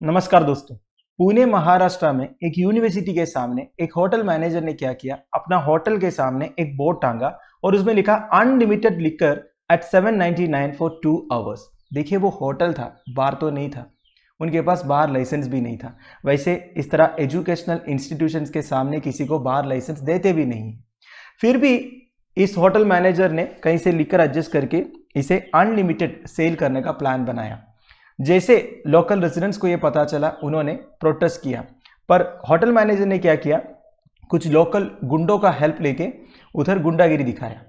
नमस्कार दोस्तों। पुणे महाराष्ट्र में एक यूनिवर्सिटी के सामने एक होटल मैनेजर ने क्या किया, अपना होटल के सामने एक बोर्ड टांगा और उसमें लिखा unlimited liquor at 799 for 2 hours. देखिए वो होटल था, बार तो नहीं था, उनके पास बार लाइसेंस भी नहीं था। वैसे इस तरह एजुकेशनल इंस्टीट्यूशंस के सामने किसी को बार लाइसेंस देते भी नहीं। फिर भी इस होटल मैनेजर ने कहीं से लिकर एडजस्ट करके इसे अनलिमिटेड सेल करने का प्लान बनाया। जैसे लोकल रेजिडेंट्स को यह पता चला, उन्होंने प्रोटेस्ट किया, पर होटल मैनेजर ने क्या किया, कुछ लोकल गुंडों का हेल्प लेके उधर गुंडागिरी दिखाया।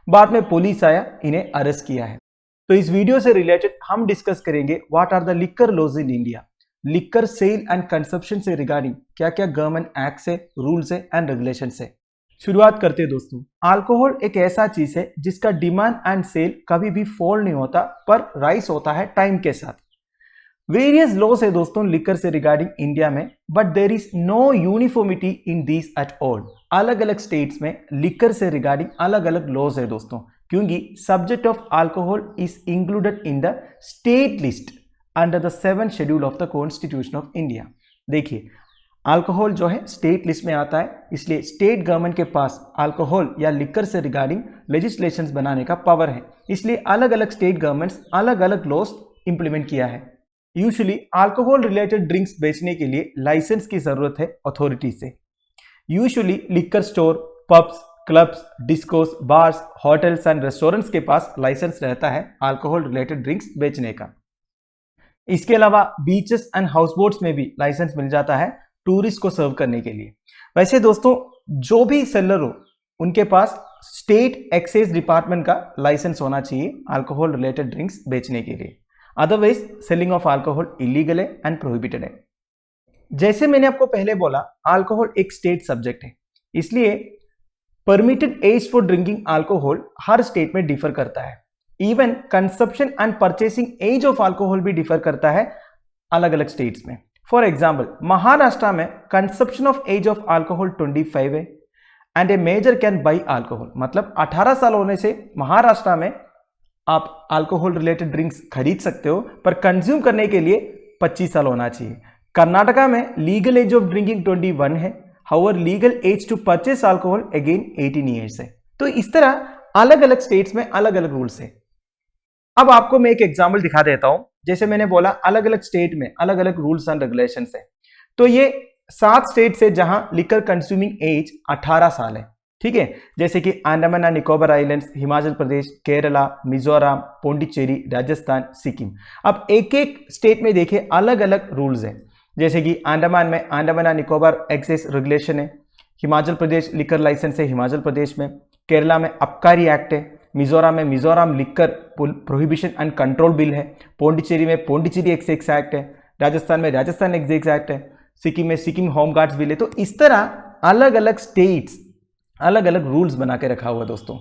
बाद में पुलिस आया, इन्हें अरेस्ट किया है। तो इस वीडियो से रिलेटेड हम डिस्कस करेंगे what are the liquor laws in India, liquor sale and consumption से रिगार्डिंग क्या क्या गवर्नमेंट एक्ट है, रूल्स है एंड रेगुलेशन है। शुरुआत करते हैं दोस्तों। अल्कोहल एक ऐसा चीज है जिसका डिमांड एंड सेल कभी भी फॉल नहीं होता, पर राइज होता है टाइम के साथ। वेरियस लॉस है दोस्तों लिकर से रिगार्डिंग इंडिया में, but there is no uniformity in these at all. अलग अलग स्टेट्स में लिकर से रिगार्डिंग अलग अलग लॉस है दोस्तों, क्योंकि subject of alcohol is included in the state list under the 7th schedule of the constitution of India. देखिए अल्कोहल जो है स्टेट लिस्ट में आता है, इसलिए स्टेट गवर्नमेंट के पास अल्कोहल या लिकर से रिगार्डिंग लेजिस्लेशंस बनाने का पावर है। इसलिए अलग अलग स्टेट गवर्नमेंट्स अलग अलग लॉस इंप्लीमेंट किया है। यूजुअली अल्कोहल रिलेटेड ड्रिंक्स बेचने के लिए लाइसेंस की जरूरत है अथॉरिटी से। Usually liquor store, pubs, clubs, discourse, bars, hotels and restaurants के पास लाइसेंस रहता है अल्कोहल रिलेटेड ड्रिंक्स बेचने का। इसके अलावा बीचेस एंड हाउस बोट्स में भी लाइसेंस मिल जाता है टूरिस्ट को सर्व करने के लिए। वैसे दोस्तों जो भी सेलर हो उनके पास स्टेट एक्साइज डिपार्टमेंट का लाइसेंस होना चाहिए अल्कोहल रिलेटेड ड्रिंक्स बेचने के लिए। Otherwise selling of alcohol illegal है एंड प्रोहिबिटेड है। जैसे मैंने आपको पहले बोला, अल्कोहल एक स्टेट सब्जेक्ट है, इसलिए permitted age for drinking alcohol हर स्टेट में डिफर करता है। Even consumption and purchasing age of alcohol भी डिफर करता है अलग अलग स्टेट्स में। फॉर एग्जाम्पल महाराष्ट्र में consumption of age of alcohol 25 है and a major can buy alcohol, मतलब 18 साल होने से महाराष्ट्र में आप अल्कोहल रिलेटेड ड्रिंक्स खरीद सकते हो, पर कंज्यूम करने के लिए 25 साल होना चाहिए। कर्नाटका में लीगल एज ऑफ ड्रिंकिंग 21 है, however legal age to purchase alcohol again 18 years है। तो इस तरह अलग अलग स्टेट्स में अलग अलग रूल्स है। अब आपको मैं एक एग्जाम्पल दिखा देता हूं। जैसे मैंने बोला अलग अलग स्टेट में अलग अलग रूल्स एंड रेगुलेशन है। तो ये 7 स्टेट्स है जहां लिकर कंज्यूमिंग एज 18 साल है, ठीक है। जैसे कि अंडमान एंड निकोबार आइलैंड्स, हिमाचल प्रदेश, केरला, मिजोरम, पौंडीचेरी, राजस्थान, सिक्किम। अब एक एक स्टेट में देखिए अलग अलग रूल्स हैं। जैसे कि अंडमान में Andaman and Nicobar excise regulation है, हिमाचल प्रदेश लिकर लाइसेंस है हिमाचल प्रदेश में, केरला में अबकारी एक्ट है, मिजोरम में Mizoram liquor prohibition and control bill है, पौंडीचेरी में पौंडीचेरी एक्साइज एक्ट है, राजस्थान में राजस्थान एक्साइज एक्ट है, सिक्किम में सिक्किम होम गार्ड्स बिल है। तो इस तरह अलग अलग स्टेट्स अलग अलग रूल्स बना के रखा हुआ दोस्तों।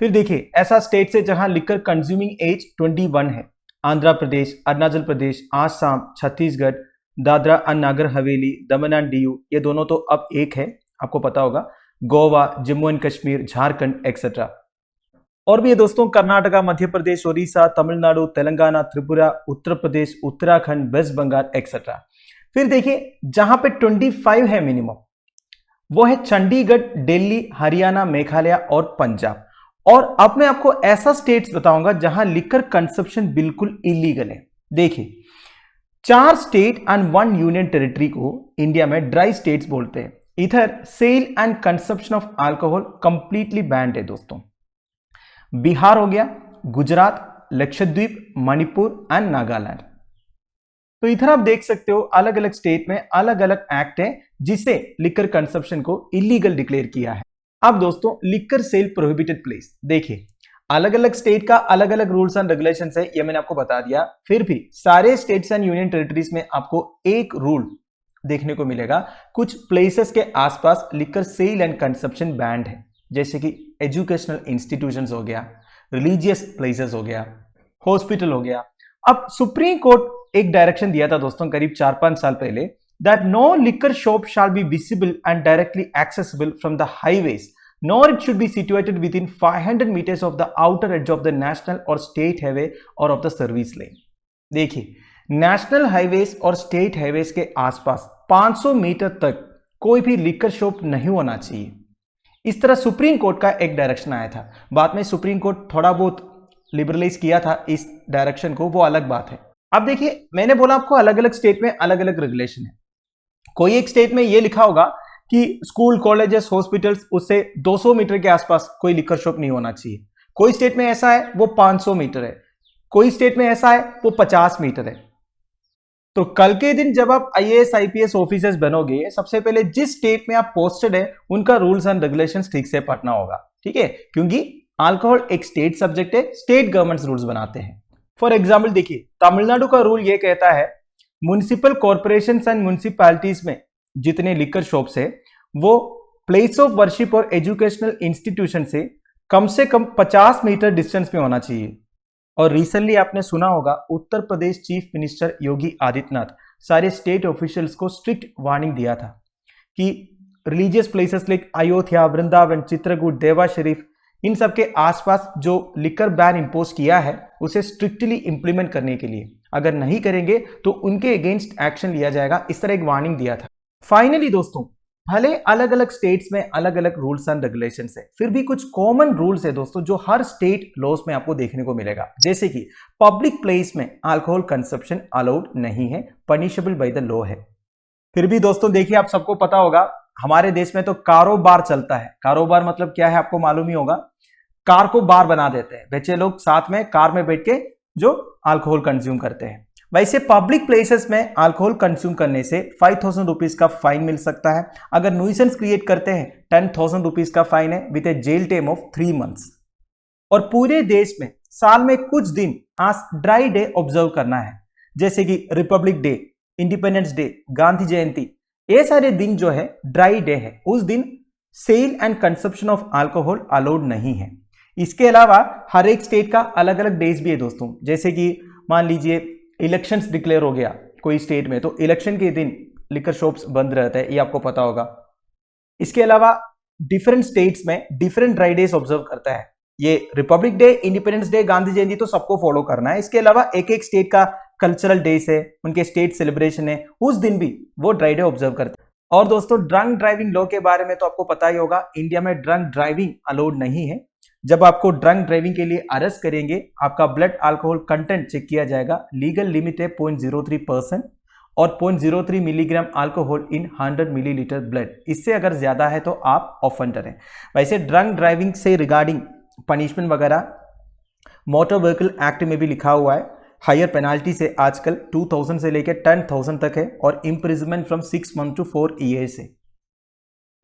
फिर देखिए ऐसा स्टेट से जहां लिकर कंज्यूमिंग एज 21 है, Andhra Pradesh, Arunachal Pradesh, Assam, Chhattisgarh, Dadra and Nagar Haveli, Daman and Diu, ये दोनों तो अब एक है, आपको पता होगा, गोवा, जम्मू एंड कश्मीर, झारखंड एक्सेट्रा। और भी है दोस्तों कर्नाटका, मध्य प्रदेश, ओडिशा, तमिलनाडु, तेलंगाना, त्रिपुरा, उत्तर प्रदेश, उत्तराखंड, वेस्ट बंगाल एक्सेट्रा। फिर देखिए जहां पे 25 है मिनिमम, वो है चंडीगढ़, दिल्ली, हरियाणा, मेघालय और पंजाब। और अब मैं आपको ऐसा स्टेट्स बताऊंगा जहां लिकर कंजप्शन बिल्कुल इलीगल है। देखिए 4 स्टेट एंड 1 यूनियन टेरिटरी को इंडिया में ड्राई स्टेट्स बोलते हैं। इधर sale and consumption of alcohol completely banned है दोस्तों। बिहार हो गया, गुजरात, लक्षद्वीप, मणिपुर एंड नागालैंड। तो इधर आप देख सकते हो अलग अलग स्टेट में अलग अलग एक्ट है जिसे लिकर कंजप्शन को इलीगल डिक्लेयर किया है। अब दोस्तों लिकर सेल प्रोहिबिटेड प्लेस, देखिए अलग अलग स्टेट का अलग अलग रूल्स एंड रेगुलेशंस है, ये मैंने आपको बता दिया। फिर भी सारे स्टेट्स एंड यूनियन टेरिटरीज में आपको एक रूल देखने को मिलेगा, कुछ प्लेसेस के आसपास liquor sale and consumption banned है, जैसे कि एजुकेशनल इंस्टीट्यूशंस हो गया, रिलीजियस प्लेसेस हो गया, हॉस्पिटल हो गया। अब सुप्रीम कोर्ट एक डायरेक्शन दिया था दोस्तों करीब 4-5 साल पहले, that no liquor shop shall be visible and directly accessible from the highways, nor it should be situated within 500 meters of the outer edge of the national or state highway or of the service lane। देखिए national highways और state highways के आसपास 500 metre तक कोई भी liquor shop नहीं होना चाहिए। इस तरह सुप्रीम कोर्ट का एक डायरेक्शन आया था। बाद में सुप्रीम कोर्ट थोड़ा बहुत लिबरलाइज किया था इस डायरेक्शन को, वो अलग बात है। अब देखिए, मैंने बोला आपको अलग अलग स्टेट में अलग अलग रेगुलेशन है। कोई एक स्टेट में ये लिखा होगा कि स्कूल, कॉलेजेस, हॉस्पिटल्स उससे 200 मीटर के आसपास कोई लिकर शॉप नहीं होना चाहिए। कोई स्टेट में ऐसा है वो 500 मीटर है, कोई स्टेट में ऐसा है वो 50 मीटर है। तो कल के दिन जब आप आईएएस आईपीएस ऑफिसर्स बनोगे, सबसे पहले जिस स्टेट में आप पोस्टेड है उनका रूल्स एंड रेगुलेशंस ठीक से पढ़ना होगा, ठीक है, क्योंकि अल्कोहल एक स्टेट सब्जेक्ट है, स्टेट गवर्नमेंट्स रूल्स बनाते हैं। फॉर एग्जाम्पल देखिए, तमिलनाडु का रूल ये कहता है म्युनिसिपल कॉर्पोरेशन एंड म्युनिसिपैलिटीज में जितने लिकर शॉप्स है वो प्लेस ऑफ वर्शिप और एजुकेशनल इंस्टीट्यूशन से कम 50 मीटर डिस्टेंस में होना चाहिए। और रिसेंटली आपने सुना होगा उत्तर प्रदेश चीफ मिनिस्टर योगी आदित्यनाथ सारे स्टेट ऑफिशियल्स को स्ट्रिक्ट वार्निंग दिया था कि religious places like Ayodhya, Vrindavan, Chitrakoot, देवा शरीफ, इन सब के आसपास जो लिकर बैन इंपोज किया है उसे स्ट्रिक्टली इंप्लीमेंट करने के लिए, अगर नहीं करेंगे तो उनके अगेंस्ट एक्शन लिया जाएगा, इस तरह एक वार्निंग दिया था। फाइनली दोस्तों, भले अलग अलग स्टेट्स में अलग अलग रूल्स एंड रेगुलेशंस है, फिर भी कुछ कॉमन रूल्स है दोस्तों जो हर स्टेट लॉज में आपको देखने को मिलेगा। जैसे कि पब्लिक प्लेस में अल्कोहल कंजप्शन अलाउड नहीं है, पनिशेबल बाय द लॉ है। फिर भी दोस्तों देखिए, आप सबको पता होगा हमारे देश में तो कारोबार चलता है। कारोबार मतलब क्या है आपको मालूम ही होगा, कार को बार बना देते हैं, बच्चे लोग साथ में कार में बैठ के जो अल्कोहल कंज्यूम करते हैं। वैसे पब्लिक प्लेसेस में अल्कोहल कंज्यूम करने से 5000 रुपीज का फाइन मिल सकता है। अगर न्यूइसेंस क्रिएट करते हैं 10,000 रुपीज का फाइन है with a jail time of 3 months. और पूरे देश में साल में कुछ दिन आज ड्राई डे ऑब्जर्व करना है, जैसे कि republic day, independence day, Gandhi Jayanti, ये सारे दिन जो है ड्राई डे है। उस दिन sale and consumption of alcohol allowed नहीं है। इसके अलावा हर एक स्टेट का अलग अलग डेज भी है दोस्तों, जैसे कि मान लीजिए इलेक्शंस डिक्लेयर हो गया कोई स्टेट में, तो इलेक्शन के दिन लिकर शॉप्स बंद रहते हैं, ये आपको पता होगा। इसके अलावा डिफरेंट स्टेट्स में डिफरेंट ड्राई डेज ऑब्जर्व करता है। ये republic day, independence day, Gandhi Jayanti तो सबको फॉलो करना है। इसके अलावा एक एक स्टेट का कल्चरल डेज है, उनके स्टेट सेलिब्रेशन है, उस दिन भी वो ड्राई डे ऑब्जर्व करते हैं। और दोस्तों ड्रंक ड्राइविंग लॉ के बारे में तो आपको पता ही होगा, इंडिया में ड्रंक ड्राइविंग अलाउड नहीं है। जब आपको ड्रंक ड्राइविंग के लिए अरेस्ट करेंगे, आपका ब्लड अल्कोहल कंटेंट चेक किया जाएगा। लीगल लिमिट है 0.03% और 0.03 मिलीग्राम अल्कोहल इन 100 मिलीलीटर ब्लड। इससे अगर ज्यादा है तो आप ऑफेंडर हैं। वैसे ड्रंक ड्राइविंग से रिगार्डिंग पनिशमेंट वगैरह मोटर व्हीकल एक्ट में भी लिखा हुआ है। हायर पेनाल्टी से आजकल 2000 से लेकर 10,000 तक है और imprisonment from 6 month to 4 years है।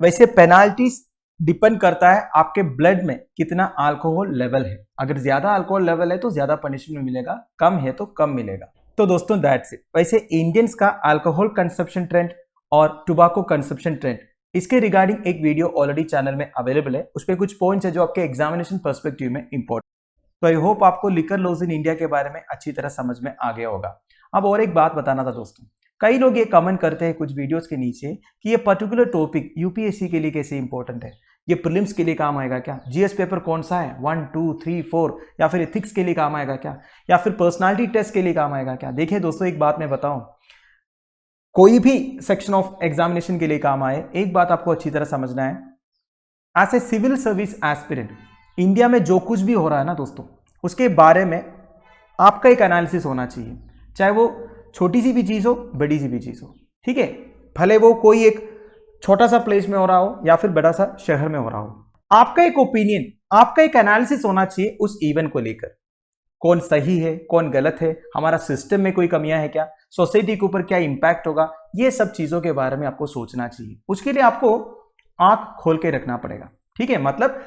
वैसे पेनाल्टीज डिपेंड करता है आपके ब्लड में कितना अल्कोहल लेवल है। अगर ज्यादा अल्कोहल लेवल है तो ज्यादा पनिशमेंट मिलेगा, कम है तो कम मिलेगा। तो दोस्तों दैट्स इट। वैसे इंडियंस का अल्कोहल कंजप्शन ट्रेंड और टोबैको कंजप्शन ट्रेंड, इसके रिगार्डिंग एक वीडियो ऑलरेडी चैनल में अवेलेबल है। उस पर कुछ पॉइंट्स है जो आपके एग्जामिनेशन पर्सपेक्टिव में इंपॉर्टेंट। तो आई होप आपको लिकर लॉज इन इंडिया के बारे में अच्छी तरह समझ में आ गया होगा। अब और एक बात बताना था दोस्तों, कई लोग ये कमेंट करते हैं कुछ वीडियोस के नीचे कि ये पर्टिकुलर टॉपिक यूपीएससी के लिए कैसे इंपॉर्टेंट है, ये प्रीलिम्स के लिए काम आएगा क्या, जीएस पेपर कौन सा है 1, 2, 3, 4, या फिर एथिक्स के लिए काम आएगा क्या, या फिर पर्सनालिटी टेस्ट के लिए काम आएगा क्या। देखिए दोस्तों, एक बात मैं बताऊं, कोई भी सेक्शन ऑफ एग्जामिनेशन के लिए काम आए, एक बात आपको अच्छी तरह समझना है, as a civil service aspirant India में जो कुछ भी हो रहा है ना दोस्तों, उसके बारे में आपका एक एनालिसिस होना चाहिए, चाहे वो छोटी सी भी चीज हो, बड़ी सी भी चीज हो, ठीक है। भले वो कोई एक छोटा सा प्लेस में हो रहा हो या फिर बड़ा सा शहर में हो रहा हो, आपका एक ओपिनियन, आपका एक एनालिसिस होना चाहिए उस इवेंट को लेकर। कौन सही है, कौन गलत है, हमारा सिस्टम में कोई कमियां है क्या, सोसाइटी के ऊपर क्या इंपैक्ट होगा, ये सब चीजों के बारे में आपको सोचना चाहिए। उसके लिए आपको आंख खोल के रखना पड़ेगा, ठीक है। मतलब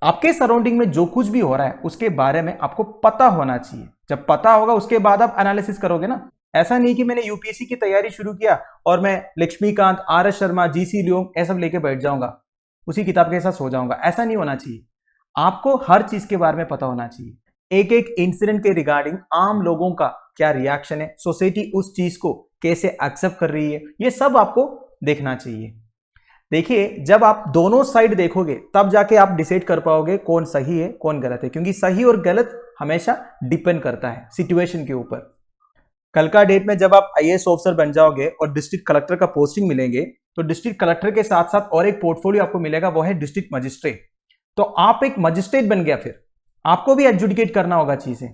आपके सराउंडिंग में जो कुछ भी हो रहा है उसके बारे में आपको पता होना चाहिए। जब पता होगा उसके बाद आप एनालिसिस करोगे ना। ऐसा नहीं कि मैंने यूपीएससी की तैयारी शुरू किया और मैं लक्ष्मीकांत, आर एस शर्मा, जीसी लियोंग ये सब लेके बैठ जाऊंगा, उसी किताब के साथ सो जाऊंगा, ऐसा नहीं होना चाहिए। आपको हर चीज के बारे में पता होना चाहिए, एक एक इंसिडेंट के रिगार्डिंग आम लोगों का क्या रिएक्शन है, सोसाइटी उस चीज को कैसे एक्सेप्ट कर रही है, ये सब आपको देखना चाहिए। देखिए, जब आप दोनों साइड देखोगे तब जाके आप डिसाइड कर पाओगे कौन सही है कौन गलत है, क्योंकि सही और गलत हमेशा डिपेंड करता है सिचुएशन के ऊपर। कल का डेट में जब आप आईएएस ऑफिसर बन जाओगे और डिस्ट्रिक्ट कलेक्टर का पोस्टिंग मिलेंगे, तो डिस्ट्रिक्ट कलेक्टर के साथ साथ और एक पोर्टफोलियो आपको मिलेगा, वो है डिस्ट्रिक्ट मजिस्ट्रेट। तो आप एक मजिस्ट्रेट बन गया, फिर आपको भी एडजुडिकेट करना होगा चीजें,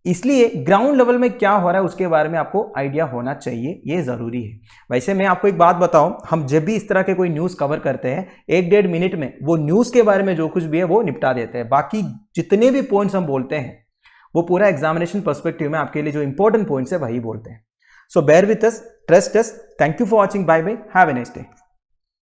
इसलिए ग्राउंड लेवल में क्या हो रहा है उसके बारे में आपको आइडिया होना चाहिए, ये जरूरी है। वैसे मैं आपको एक बात बताऊं, हम जब भी इस तरह के कोई न्यूज कवर करते हैं 1-1.5 मिनट में वो न्यूज के बारे में जो कुछ भी है वो निपटा देते हैं। बाकी जितने भी पॉइंट्स हम बोलते हैं वो पूरा एग्जामिनेशन पर्सपेक्टिव में आपके लिए जो इंपॉर्टेंट पॉइंट्स है वही बोलते हैं। So bear with us, trust us, thank you for watching, bye bye, have a nice day.